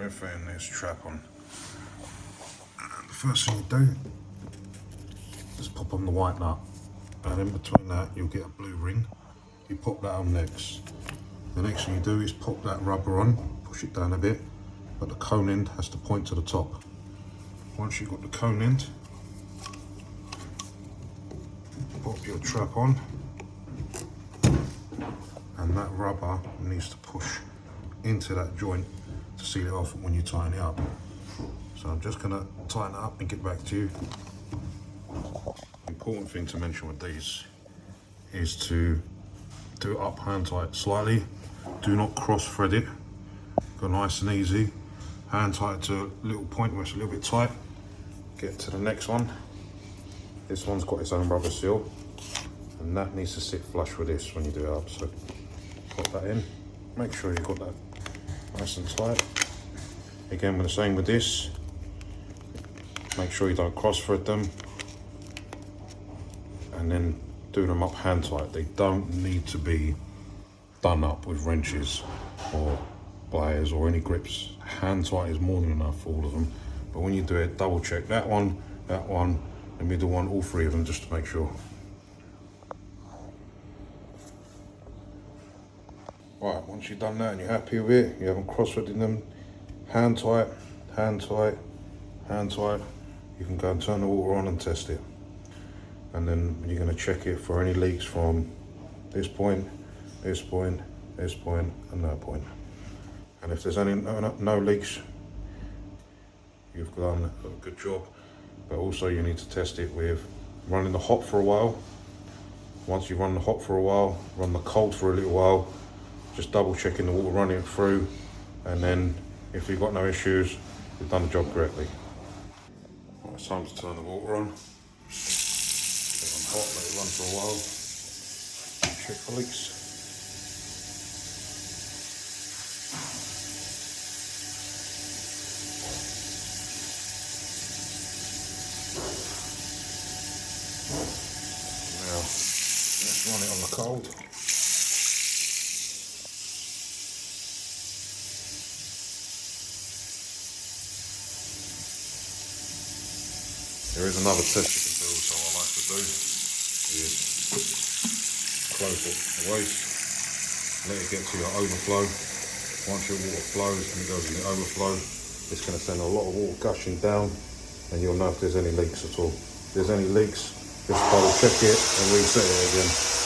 we're fitting this trap on. And the first thing you do is pop on the white nut, and in between that you'll get a blue ring. You pop that on next. The next thing you do is pop that rubber on, push it down a bit, but the cone end has to point to the top. Once you've got the cone end, pop your trap on, and that rubber needs to push into that joint to seal it off when you tighten it up. So I'm just going to tighten it up and get back to you. Important thing to mention with these is to do it up hand tight slightly. Do not cross thread it. Go nice and easy. Hand tight to a little point where it's a little bit tight. Get to the next one. This one's got its own rubber seal, and that needs to sit flush with this when you do it up. So pop that in. Make sure you've got that nice and tight. Again, we're the same with this. Make sure you don't cross thread them, and then do them up hand tight. They don't need to be done up with wrenches or pliers or any grips. Hand tight is more than enough for all of them. But when you do it, double check that one, the middle one, all three of them, just to make sure. Right, once you've done that and you're happy with it, you haven't cross-threaded them, hand tight, hand tight, hand tight, you can go and turn the water on and test it. And then you're going to check it for any leaks from this point, this point, this point, and that point. And if there's any no leaks, you've done a good job. But also you need to test it with running the hot for a while. Once you've run the hot for a while, run the cold for a little while, just double checking the water running through, and then if you've got no issues, you've done the job correctly. Right, it's time to turn the water on. Get it on hot, let it run for a while. Check for leaks. Now, let's run it on the cold. There is another test you can do, so I like to do is close it the waste, let it get to your overflow. Once your water flows and it goes in the overflow, it's going to send a lot of water gushing down, and you'll know if there's any leaks at all. If there's any leaks, just double check it and reset it again.